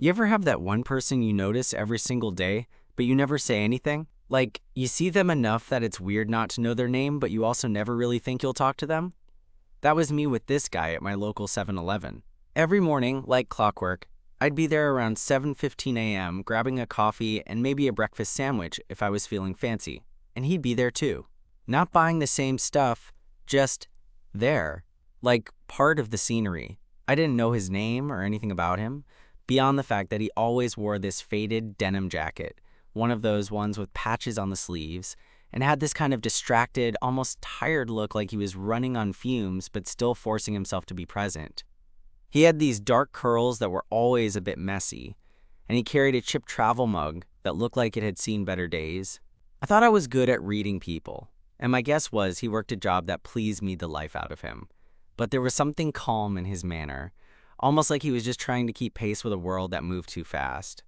You ever have that one person you notice every single day, but you never say anything? Like, you see them enough that it's weird not to know their name, but you also never really think you'll talk to them? That was me with this guy at my local 7-Eleven. Every morning, like clockwork, I'd be there around 7:15 a.m. grabbing a coffee and maybe a breakfast sandwich if I was feeling fancy. And he'd be there too. Not buying the same stuff, just there, like part of the scenery. I didn't know his name or anything about him, beyond the fact that he always wore this faded denim jacket, one of those ones with patches on the sleeves, and had this kind of distracted, almost tired look like he was running on fumes but still forcing himself to be present. He had these dark curls that were always a bit messy, and he carried a chipped travel mug that looked like it had seen better days. I thought I was good at reading people, and my guess was he worked a job that pleased me the life out of him. But there was something calm in his manner, almost like he was just trying to keep pace with a world that moved too fast.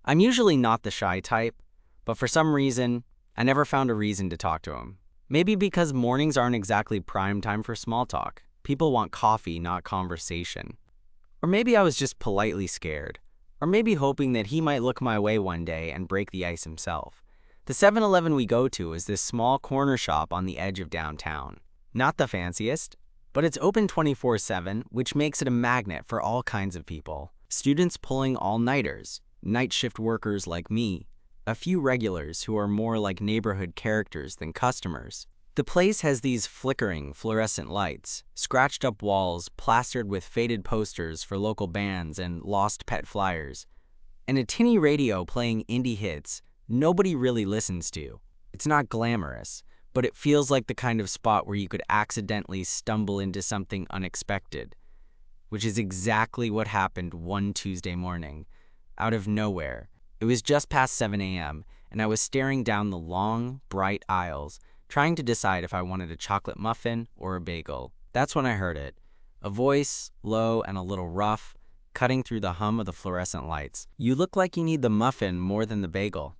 I'm usually not the shy type, but for some reason, I never found a reason to talk to him. Maybe because mornings aren't exactly prime time for small talk. People want coffee, not conversation. Or maybe I was just politely scared. Or maybe hoping that he might look my way one day and break the ice himself. The 7-Eleven we go to is this small corner shop on the edge of downtown. Not the fanciest, but it's open 24/7, which makes it a magnet for all kinds of people. Students pulling all-nighters, night shift workers like me, a few regulars who are more like neighborhood characters than customers. The place has these flickering fluorescent lights, scratched up walls plastered with faded posters for local bands and lost pet flyers, and a tinny radio playing indie hits nobody really listens to. It's not glamorous, but it feels like the kind of spot where you could accidentally stumble into something unexpected, which is exactly what happened one Tuesday morning. Out of nowhere, it was just past 7 a.m., and I was staring down the long, bright aisles, trying to decide if I wanted a chocolate muffin or a bagel. That's when I heard it, a voice, low and a little rough, cutting through the hum of the fluorescent lights. "You look like you need the muffin more than the bagel."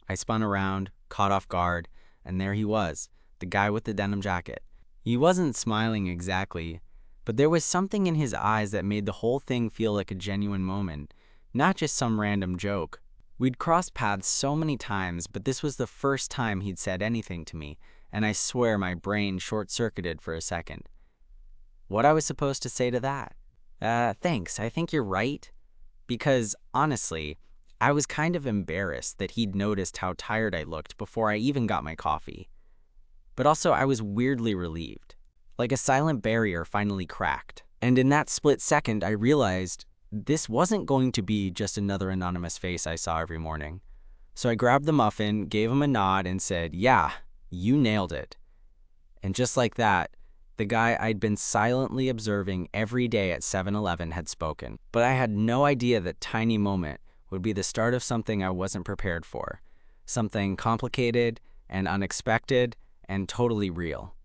I spun around, caught off guard, and there he was, the guy with the denim jacket. He wasn't smiling exactly, but there was something in his eyes that made the whole thing feel like a genuine moment, not just some random joke. We'd crossed paths so many times, but this was the first time he'd said anything to me, and I swear my brain short-circuited for a second. What I was supposed to say to that? Thanks, I think you're right. Because, honestly, I was kind of embarrassed that he'd noticed how tired I looked before I even got my coffee. But also, I was weirdly relieved, like a silent barrier finally cracked. And in that split second, I realized this wasn't going to be just another anonymous face I saw every morning. So I grabbed the muffin, gave him a nod, and said, "Yeah, you nailed it." And just like that, the guy I'd been silently observing every day at 7-Eleven had spoken. But I had no idea that tiny moment would be the start of something I wasn't prepared for. Something complicated and unexpected and totally real.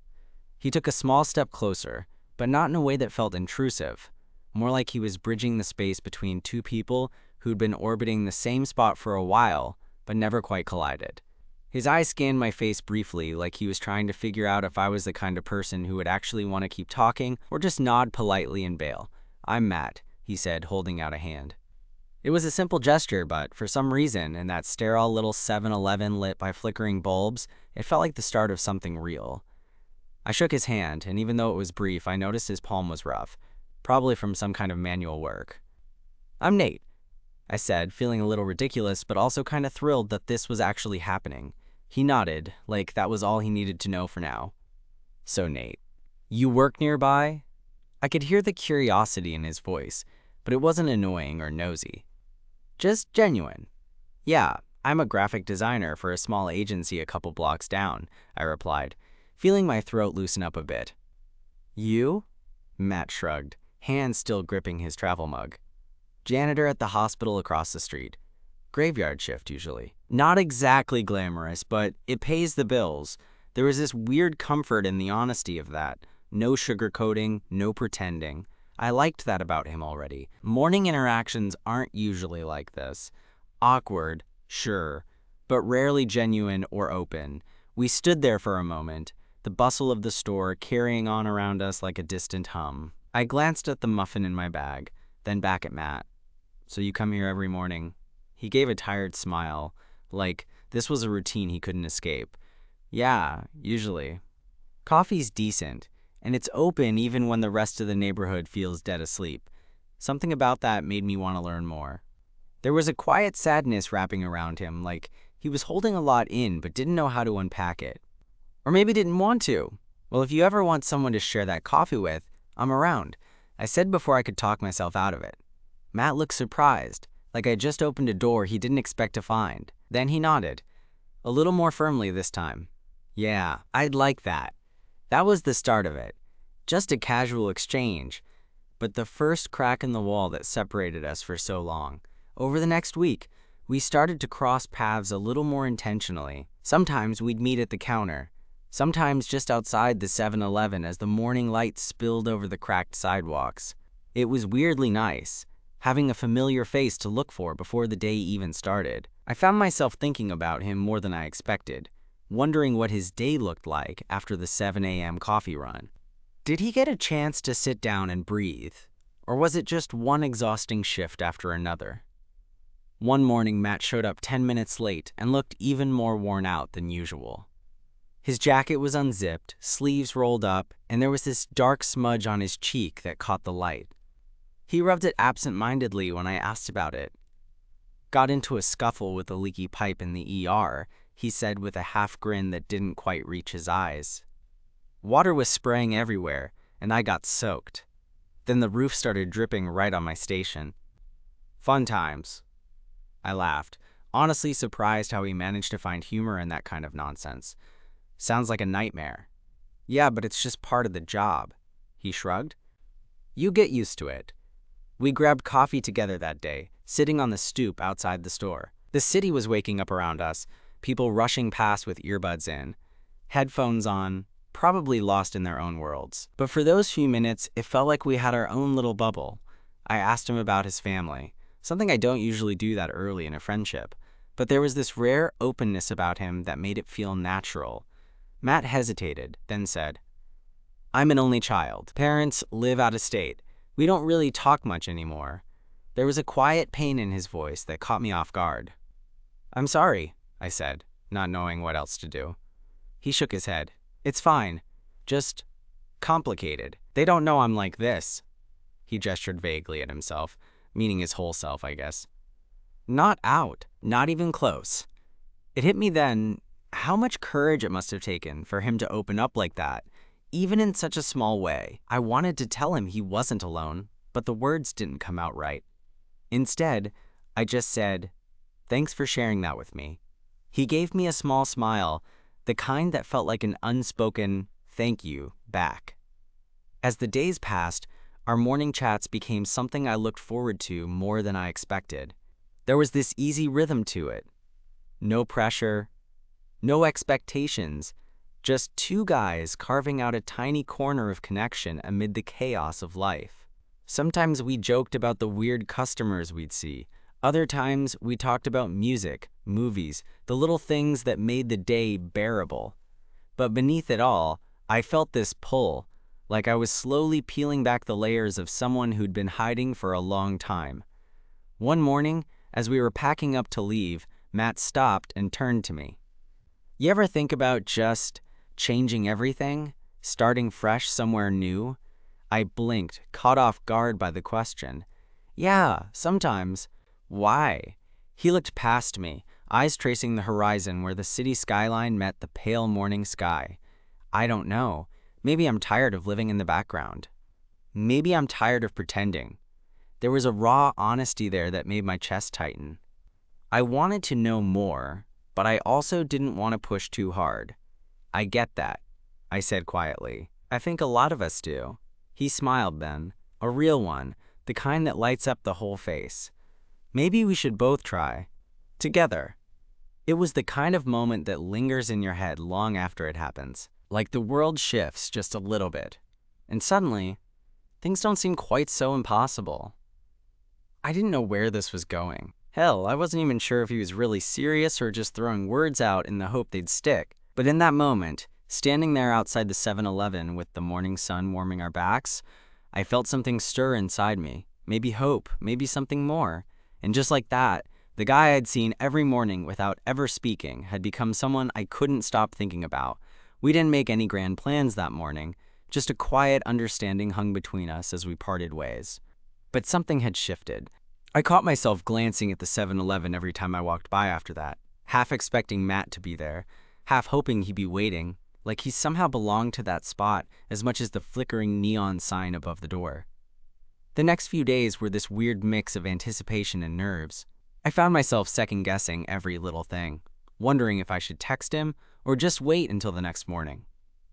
He took a small step closer, but not in a way that felt intrusive. More like he was bridging the space between two people who'd been orbiting the same spot for a while, but never quite collided. His eyes scanned my face briefly, like he was trying to figure out if I was the kind of person who would actually want to keep talking or just nod politely and bail. "I'm Matt," he said, holding out a hand. It was a simple gesture, but for some reason, in that sterile little 7-Eleven lit by flickering bulbs, it felt like the start of something real. I shook his hand, and even though it was brief, I noticed his palm was rough, probably from some kind of manual work. "I'm Nate," I said, feeling a little ridiculous, but also kind of thrilled that this was actually happening. He nodded, like that was all he needed to know for now. "So, Nate, you work nearby?" I could hear the curiosity in his voice, but it wasn't annoying or nosy. Just genuine. "Yeah, I'm a graphic designer for a small agency a couple blocks down," I replied, feeling my throat loosen up a bit. "You?" Matt shrugged, hands still gripping his travel mug. "Janitor at the hospital across the street. Graveyard shift, usually. Not exactly glamorous, but it pays the bills." There was this weird comfort in the honesty of that. No sugarcoating, no pretending. I liked that about him already. Morning interactions aren't usually like this. Awkward, sure, but rarely genuine or open. We stood there for a moment, the bustle of the store carrying on around us like a distant hum. I glanced at the muffin in my bag, then back at Matt. So you come here every morning? He gave a tired smile, like this was a routine he couldn't escape. Yeah, usually. Coffee's decent, and it's open even when the rest of the neighborhood feels dead asleep. Something about that made me want to learn more. There was a quiet sadness wrapping around him, like he was holding a lot in but didn't know how to unpack it. Or maybe didn't want to. Well, if you ever want someone to share that coffee with, I'm around, I said before I could talk myself out of it. Matt looked surprised, like I just opened a door he didn't expect to find. Then he nodded, a little more firmly this time. Yeah, I'd like that. That was the start of it. Just a casual exchange, but the first crack in the wall that separated us for so long. Over the next week, we started to cross paths a little more intentionally. Sometimes we'd meet at the counter, sometimes just outside the 7-Eleven as the morning light spilled over the cracked sidewalks. It was weirdly nice, having a familiar face to look for before the day even started. I found myself thinking about him more than I expected, wondering what his day looked like after the 7 a.m. coffee run. Did he get a chance to sit down and breathe, or was it just one exhausting shift after another? One morning, Matt showed up 10 minutes late and looked even more worn out than usual. His jacket was unzipped, sleeves rolled up, and there was this dark smudge on his cheek that caught the light. He rubbed it absent-mindedly when I asked about it. Got into a scuffle with a leaky pipe in the ER, he said with a half grin that didn't quite reach his eyes. Water was spraying everywhere, and I got soaked. Then the roof started dripping right on my station. Fun times. I laughed, honestly surprised how he managed to find humor in that kind of nonsense. Sounds like a nightmare. Yeah, but it's just part of the job. He shrugged. You get used to it. We grabbed coffee together that day, sitting on the stoop outside the store. The city was waking up around us, people rushing past with earbuds in, headphones on, probably lost in their own worlds. But for those few minutes, it felt like we had our own little bubble. I asked him about his family, something I don't usually do that early in a friendship, but there was this rare openness about him that made it feel natural. Matt hesitated, then said, I'm an only child. Parents live out of state. We don't really talk much anymore. There was a quiet pain in his voice that caught me off guard. I'm sorry, I said, not knowing what else to do. He shook his head. It's fine. Just complicated. They don't know I'm like this. He gestured vaguely at himself, meaning his whole self, I guess. Not out. Not even close. It hit me then how much courage it must have taken for him to open up like that, even in such a small way. I wanted to tell him he wasn't alone, but the words didn't come out right. Instead, I just said, thanks for sharing that with me. He gave me a small smile, the kind that felt like an unspoken thank you back. As the days passed, our morning chats became something I looked forward to more than I expected. There was this easy rhythm to it. No pressure, no expectations, just two guys carving out a tiny corner of connection amid the chaos of life. Sometimes we joked about the weird customers we'd see. Other times we talked about music, movies, the little things that made the day bearable. But beneath it all, I felt this pull, like I was slowly peeling back the layers of someone who'd been hiding for a long time. One morning, as we were packing up to leave, Matt stopped and turned to me. You ever think about just changing everything? Starting fresh somewhere new? I blinked, caught off guard by the question. Yeah, sometimes. Why? He looked past me, eyes tracing the horizon where the city skyline met the pale morning sky. I don't know. Maybe I'm tired of living in the background. Maybe I'm tired of pretending. There was a raw honesty there that made my chest tighten. I wanted to know more, but I also didn't want to push too hard. I get that, I said quietly. I think a lot of us do. He smiled then, a real one, the kind that lights up the whole face. Maybe we should both try. Together. It was the kind of moment that lingers in your head long after it happens. Like the world shifts just a little bit. And suddenly, things don't seem quite so impossible. I didn't know where this was going. Hell, I wasn't even sure if he was really serious or just throwing words out in the hope they'd stick. But in that moment, standing there outside the 7-Eleven with the morning sun warming our backs, I felt something stir inside me. Maybe hope, maybe something more. And just like that, the guy I'd seen every morning without ever speaking had become someone I couldn't stop thinking about. We didn't make any grand plans that morning, just a quiet understanding hung between us as we parted ways. But something had shifted. I caught myself glancing at the 7-Eleven every time I walked by after that, half expecting Matt to be there, half hoping he'd be waiting, like he somehow belonged to that spot as much as the flickering neon sign above the door. The next few days were this weird mix of anticipation and nerves. I found myself second-guessing every little thing, wondering if I should text him or just wait until the next morning,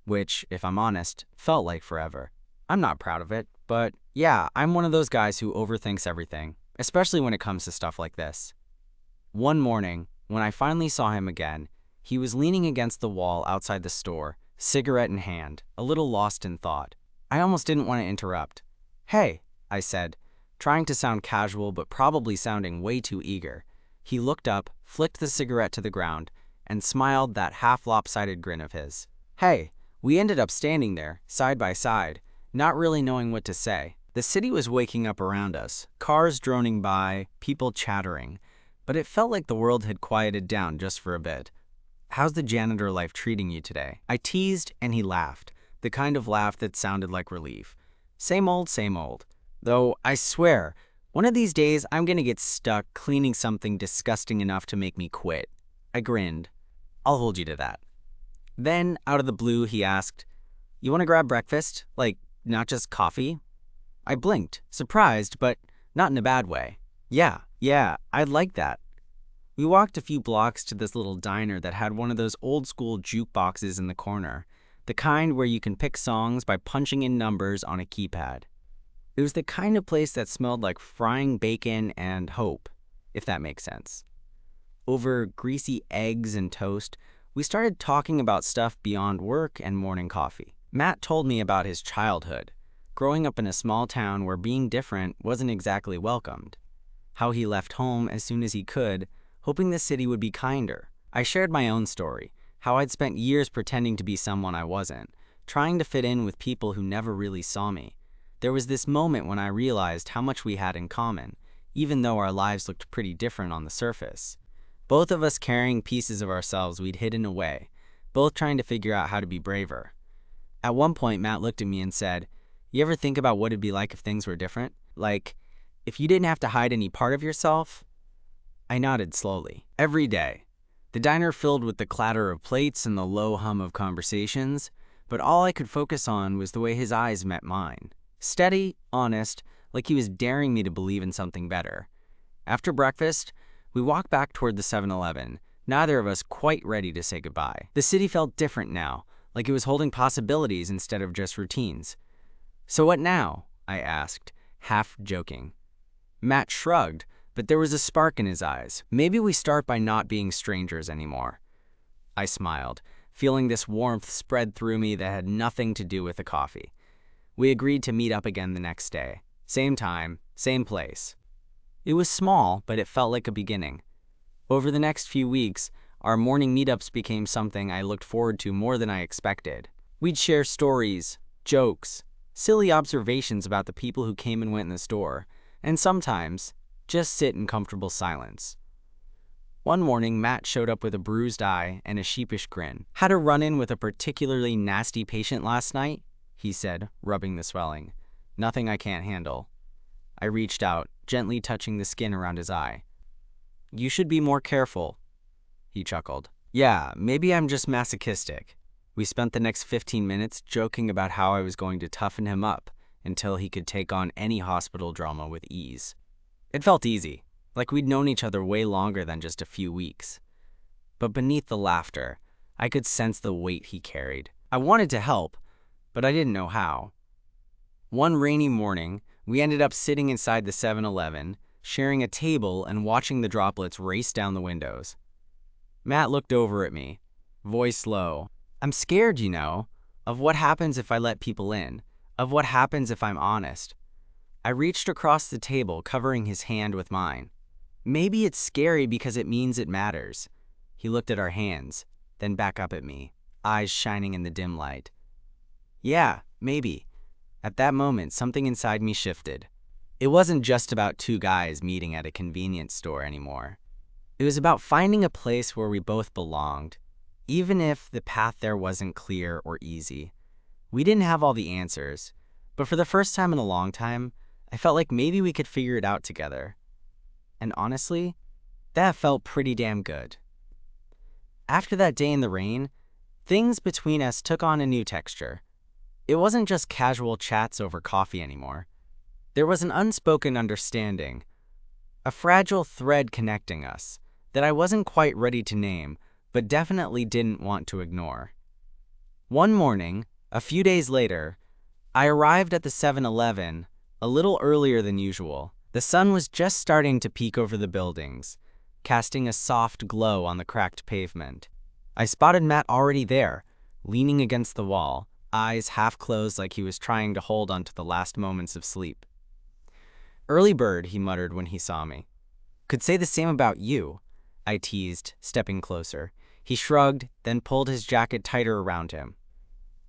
which, if I'm honest, felt like forever. I'm not proud of it, but yeah, I'm one of those guys who overthinks everything, especially when it comes to stuff like this. One morning, when I finally saw him again, he was leaning against the wall outside the store, cigarette in hand, a little lost in thought. I almost didn't want to interrupt. "Hey," I said, trying to sound casual but probably sounding way too eager. He looked up, flicked the cigarette to the ground, and smiled that half-lopsided grin of his. Hey, we ended up standing there, side by side, not really knowing what to say. The city was waking up around us, cars droning by, people chattering, but it felt like the world had quieted down just for a bit. "How's the janitor life treating you today?" I teased, and he laughed, the kind of laugh that sounded like relief. Same old, same old. Though, I swear, one of these days I'm gonna get stuck cleaning something disgusting enough to make me quit. I grinned. "I'll hold you to that." Then, out of the blue, he asked, "You want to grab breakfast? Like, not just coffee?" I blinked, surprised, but not in a bad way. Yeah, I'd like that." We walked a few blocks to this little diner that had one of those old-school jukeboxes in the corner, the kind where you can pick songs by punching in numbers on a keypad. It was the kind of place that smelled like frying bacon and hope, if that makes sense. Over greasy eggs and toast, we started talking about stuff beyond work and morning coffee. Matt told me about his childhood, growing up in a small town where being different wasn't exactly welcomed. How he left home as soon as he could, hoping the city would be kinder. I shared my own story, how I'd spent years pretending to be someone I wasn't, trying to fit in with people who never really saw me. There was this moment when I realized how much we had in common, even though our lives looked pretty different on the surface. Both of us carrying pieces of ourselves we'd hidden away, both trying to figure out how to be braver. At one point, Matt looked at me and said, "You ever think about what it'd be like if things were different? Like, if you didn't have to hide any part of yourself?" I nodded slowly. Every day. The diner filled with the clatter of plates and the low hum of conversations, but all I could focus on was the way his eyes met mine. Steady, honest, like he was daring me to believe in something better. After breakfast, we walked back toward the 7-Eleven, neither of us quite ready to say goodbye. The city felt different now, like it was holding possibilities instead of just routines. "So what now?" I asked, half joking. Matt shrugged, but there was a spark in his eyes. "Maybe we start by not being strangers anymore." I smiled, feeling this warmth spread through me that had nothing to do with the coffee. We agreed to meet up again the next day. Same time, same place. It was small, but it felt like a beginning. Over the next few weeks, our morning meetups became something I looked forward to more than I expected. We'd share stories, jokes, silly observations about the people who came and went in the store, and sometimes just sit in comfortable silence. One morning, Matt showed up with a bruised eye and a sheepish grin. "Had a run-in with a particularly nasty patient last night," he said, rubbing the swelling. "Nothing I can't handle." I reached out, gently touching the skin around his eye. "You should be more careful," he chuckled. "Yeah, maybe I'm just masochistic." We spent the next 15 minutes joking about how I was going to toughen him up until he could take on any hospital drama with ease. It felt easy, like we'd known each other way longer than just a few weeks. But beneath the laughter, I could sense the weight he carried. I wanted to help, but I didn't know how. One rainy morning, we ended up sitting inside the 7-Eleven, sharing a table and watching the droplets race down the windows. Matt looked over at me, voice low. "I'm scared, of what happens if I let people in, of what happens if I'm honest." I reached across the table, covering his hand with mine. "Maybe it's scary because it means it matters." He looked at our hands, then back up at me, eyes shining in the dim light. "Yeah, maybe." At that moment, something inside me shifted. It wasn't just about two guys meeting at a convenience store anymore. It was about finding a place where we both belonged, even if the path there wasn't clear or easy. We didn't have all the answers, but for the first time in a long time, I felt like maybe we could figure it out together. And honestly, that felt pretty damn good. After that day in the rain, things between us took on a new texture. It wasn't just casual chats over coffee anymore. There was an unspoken understanding, a fragile thread connecting us that I wasn't quite ready to name, but definitely didn't want to ignore. One morning, a few days later, I arrived at the 7-Eleven a little earlier than usual. The sun was just starting to peek over the buildings, casting a soft glow on the cracked pavement. I spotted Matt already there, leaning against the wall, eyes half closed like he was trying to hold onto the last moments of sleep. "Early bird," he muttered when he saw me. "Could say the same about you," I teased, stepping closer. He shrugged, then pulled his jacket tighter around him.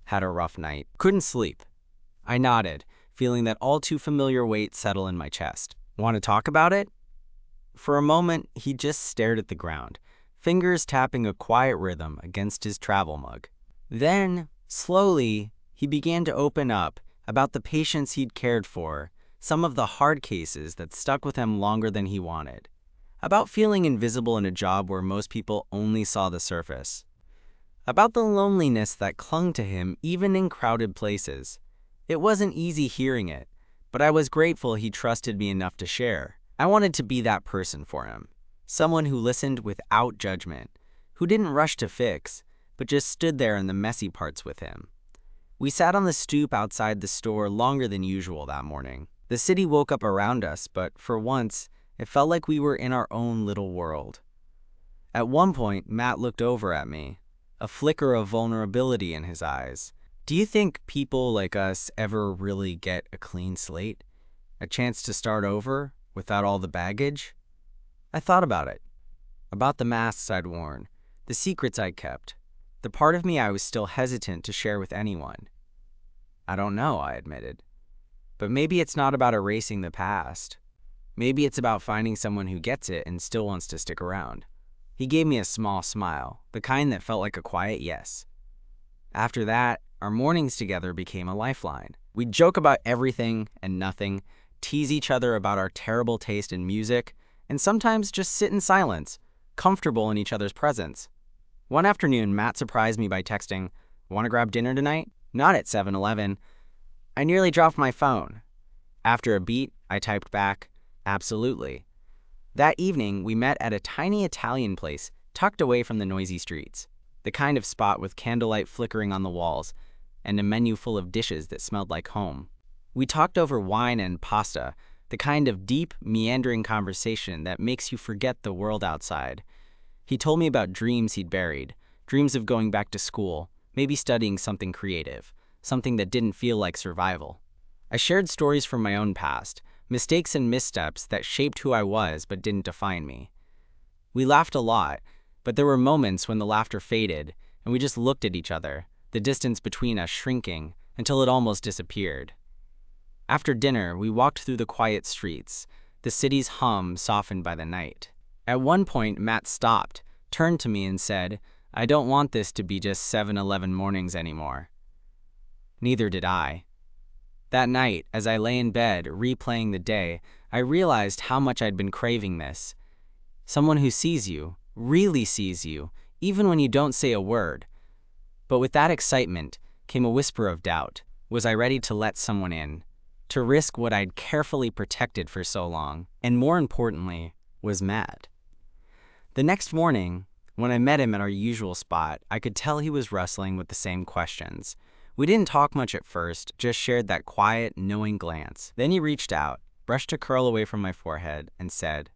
"Had a rough night. Couldn't sleep." I nodded, feeling that all too familiar weight settle in my chest. "Want to talk about it?" For a moment, he just stared at the ground, fingers tapping a quiet rhythm against his travel mug. Then, slowly, he began to open up about the patients he'd cared for, some of the hard cases that stuck with him longer than he wanted, about feeling invisible in a job where most people only saw the surface, about the loneliness that clung to him even in crowded places. It wasn't easy hearing it, but I was grateful he trusted me enough to share. I wanted to be that person for him, someone who listened without judgment, who didn't rush to fix, but just stood there in the messy parts with him. We sat on the stoop outside the store longer than usual that morning. The city woke up around us, but for once, it felt like we were in our own little world. At one point, Matt looked over at me, a flicker of vulnerability in his eyes. "Do you think people like us ever really get a clean slate? A chance to start over without all the baggage?" I thought about it. About the masks I'd worn, the secrets I'd kept, the part of me I was still hesitant to share with anyone. "I don't know," I admitted. "But maybe it's not about erasing the past. Maybe it's about finding someone who gets it and still wants to stick around." He gave me a small smile, the kind that felt like a quiet yes. After that, our mornings together became a lifeline. We'd joke about everything and nothing, tease each other about our terrible taste in music, and sometimes just sit in silence, comfortable in each other's presence. One afternoon, Matt surprised me by texting, "Want to grab dinner tonight?" Not at 7-Eleven. I nearly dropped my phone. After a beat, I typed back, "Absolutely." That evening, we met at a tiny Italian place tucked away from the noisy streets, the kind of spot with candlelight flickering on the walls and a menu full of dishes that smelled like home. We talked over wine and pasta, the kind of deep, meandering conversation that makes you forget the world outside. He told me about dreams he'd buried, dreams of going back to school, maybe studying something creative, something that didn't feel like survival. I shared stories from my own past, mistakes and missteps that shaped who I was but didn't define me. We laughed a lot, but there were moments when the laughter faded and we just looked at each other, the distance between us shrinking until it almost disappeared. After dinner, we walked through the quiet streets, the city's hum softened by the night. At one point, Matt stopped, turned to me and said, "I don't want this to be just 7-Eleven mornings anymore." Neither did I. That night, as I lay in bed, replaying the day, I realized how much I'd been craving this. Someone who sees you, really sees you, even when you don't say a word. But with that excitement came a whisper of doubt. Was I ready to let someone in? To risk what I'd carefully protected for so long? And more importantly, was Matt. The next morning, when I met him at our usual spot, I could tell he was wrestling with the same questions. We didn't talk much at first, just shared that quiet, knowing glance. Then he reached out, brushed a curl away from my forehead, and said,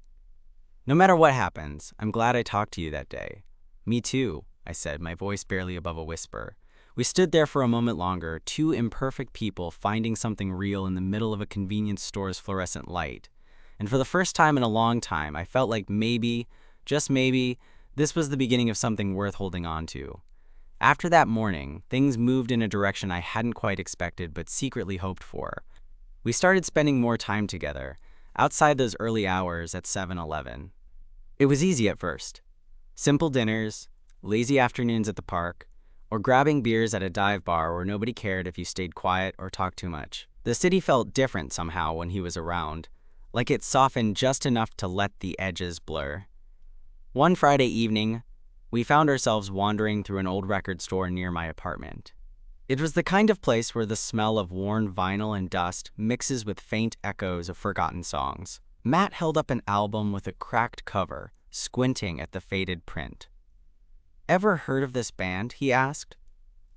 "No matter what happens, I'm glad I talked to you that day." "Me too," I said, my voice barely above a whisper. We stood there for a moment longer, two imperfect people finding something real in the middle of a convenience store's fluorescent light. And for the first time in a long time, I felt like maybe, just maybe, this was the beginning of something worth holding on to. After that morning, things moved in a direction I hadn't quite expected but secretly hoped for. We started spending more time together, outside those early hours at 7-Eleven. It was easy at first. Simple dinners, lazy afternoons at the park, or grabbing beers at a dive bar where nobody cared if you stayed quiet or talked too much. The city felt different somehow when he was around, like it softened just enough to let the edges blur. One Friday evening, we found ourselves wandering through an old record store near my apartment. It was the kind of place where the smell of worn vinyl and dust mixes with faint echoes of forgotten songs. Matt held up an album with a cracked cover, squinting at the faded print. "Ever heard of this band?" he asked.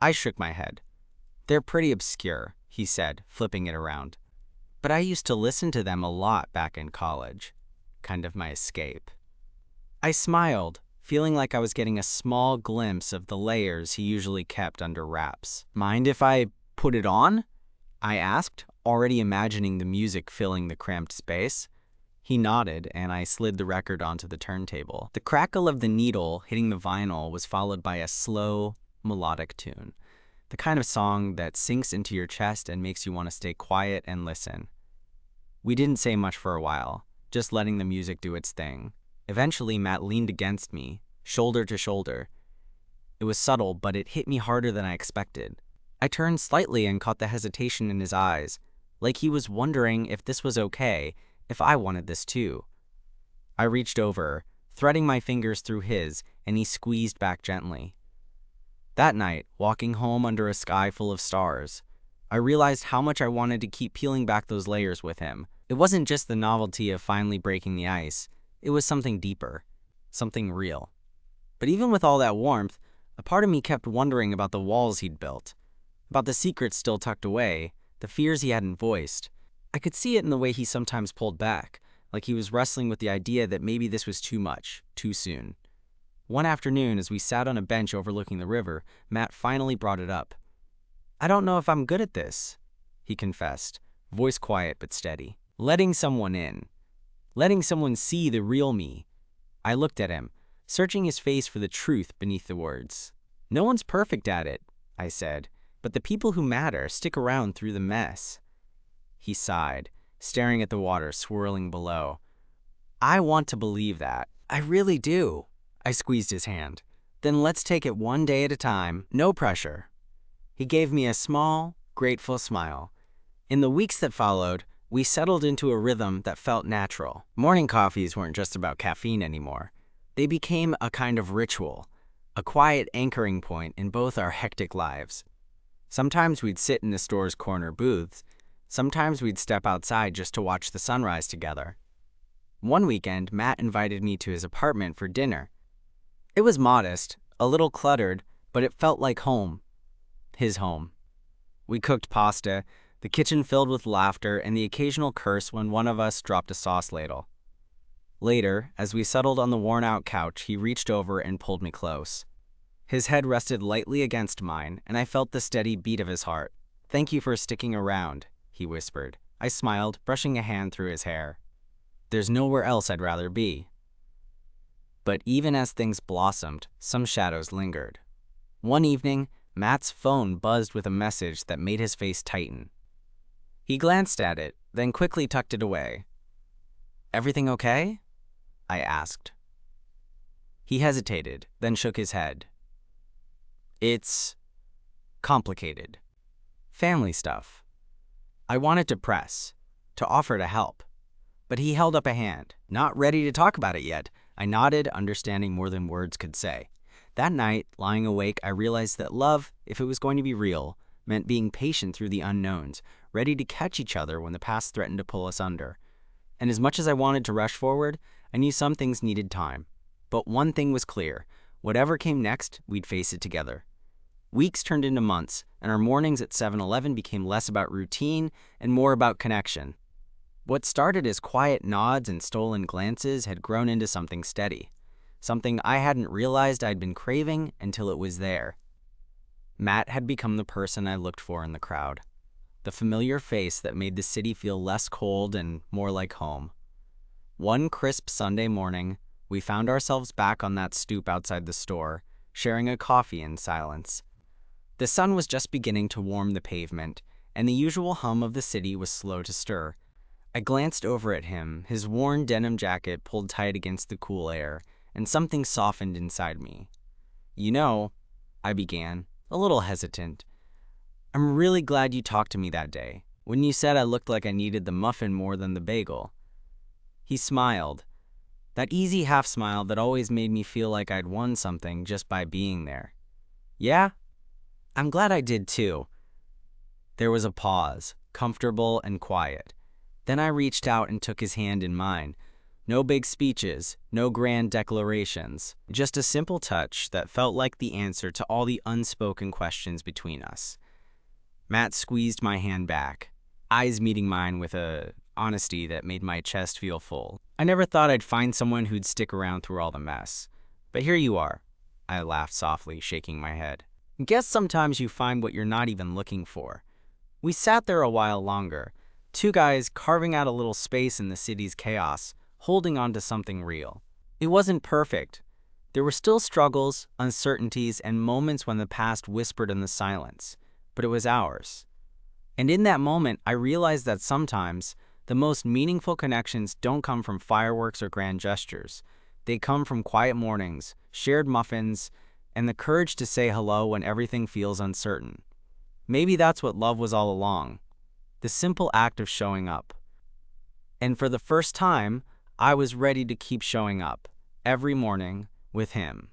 I shook my head. "They're pretty obscure," he said, flipping it around. "But I used to listen to them a lot back in college. Kind of my escape." I smiled, feeling like I was getting a small glimpse of the layers he usually kept under wraps. "Mind if I put it on?" I asked, already imagining the music filling the cramped space. He nodded, and I slid the record onto the turntable. The crackle of the needle hitting the vinyl was followed by a slow, melodic tune, the kind of song that sinks into your chest and makes you want to stay quiet and listen. We didn't say much for a while, just letting the music do its thing. Eventually, Matt leaned against me, shoulder to shoulder. It was subtle, but it hit me harder than I expected. I turned slightly and caught the hesitation in his eyes, like he was wondering if this was okay, if I wanted this too. I reached over, threading my fingers through his, and he squeezed back gently. That night, walking home under a sky full of stars, I realized how much I wanted to keep peeling back those layers with him. It wasn't just the novelty of finally breaking the ice. It was something deeper, something real. But even with all that warmth, a part of me kept wondering about the walls he'd built, about the secrets still tucked away, the fears he hadn't voiced. I could see it in the way he sometimes pulled back, like he was wrestling with the idea that maybe this was too much, too soon. One afternoon, as we sat on a bench overlooking the river, Matt finally brought it up. "I don't know if I'm good at this," he confessed, voice quiet but steady. "Letting someone in. Letting someone see the real me." I looked at him, searching his face for the truth beneath the words. "No one's perfect at it," I said, "but the people who matter stick around through the mess." He sighed, staring at the water swirling below. "I want to believe that. I really do." I squeezed his hand. "Then let's take it one day at a time, no pressure." He gave me a small, grateful smile. In the weeks that followed, we settled into a rhythm that felt natural. Morning coffees weren't just about caffeine anymore. They became a kind of ritual, a quiet anchoring point in both our hectic lives. Sometimes we'd sit in the store's corner booths. Sometimes we'd step outside just to watch the sunrise together. One weekend, Matt invited me to his apartment for dinner. It was modest, a little cluttered, but it felt like home. His home. We cooked pasta, the kitchen filled with laughter and the occasional curse when one of us dropped a sauce ladle. Later, as we settled on the worn-out couch, he reached over and pulled me close. His head rested lightly against mine, and I felt the steady beat of his heart. "Thank you for sticking around," he whispered. I smiled, brushing a hand through his hair. "There's nowhere else I'd rather be." But even as things blossomed, some shadows lingered. One evening, Matt's phone buzzed with a message that made his face tighten. He glanced at it, then quickly tucked it away. "Everything okay?" I asked. He hesitated, then shook his head. "It's complicated. Family stuff." I wanted to press, to offer to help. But he held up a hand. "Not ready to talk about it yet." I nodded, understanding more than words could say. That night, lying awake, I realized that love, if it was going to be real, meant being patient through the unknowns, ready to catch each other when the past threatened to pull us under. And as much as I wanted to rush forward, I knew some things needed time. But one thing was clear. Whatever came next, we'd face it together. Weeks turned into months, and our mornings at 7-Eleven became less about routine and more about connection. What started as quiet nods and stolen glances had grown into something steady, something I hadn't realized I'd been craving until it was there. Matt had become the person I looked for in the crowd, the familiar face that made the city feel less cold and more like home. One crisp Sunday morning, we found ourselves back on that stoop outside the store, sharing a coffee in silence. The sun was just beginning to warm the pavement, and the usual hum of the city was slow to stir. I glanced over at him, his worn denim jacket pulled tight against the cool air, and something softened inside me. "You know," I began, a little hesitant, "I'm really glad you talked to me that day, when you said I looked like I needed the muffin more than the bagel." He smiled, that easy half-smile that always made me feel like I'd won something just by being there. "Yeah? I'm glad I did too." There was a pause, comfortable and quiet. Then I reached out and took his hand in mine. No big speeches, no grand declarations, just a simple touch that felt like the answer to all the unspoken questions between us. Matt squeezed my hand back, eyes meeting mine with a honesty that made my chest feel full. I never thought I'd find someone who'd stick around through all the mess. But here you are, I laughed softly, shaking my head. Guess sometimes you find what you're not even looking for. We sat there a while longer, two guys carving out a little space in the city's chaos, holding on to something real. It wasn't perfect. There were still struggles, uncertainties, and moments when the past whispered in the silence, but it was ours. And in that moment, I realized that sometimes the most meaningful connections don't come from fireworks or grand gestures. They come from quiet mornings, shared muffins, and the courage to say hello when everything feels uncertain. Maybe that's what love was all along, the simple act of showing up. And for the first time, I was ready to keep showing up, every morning, with him.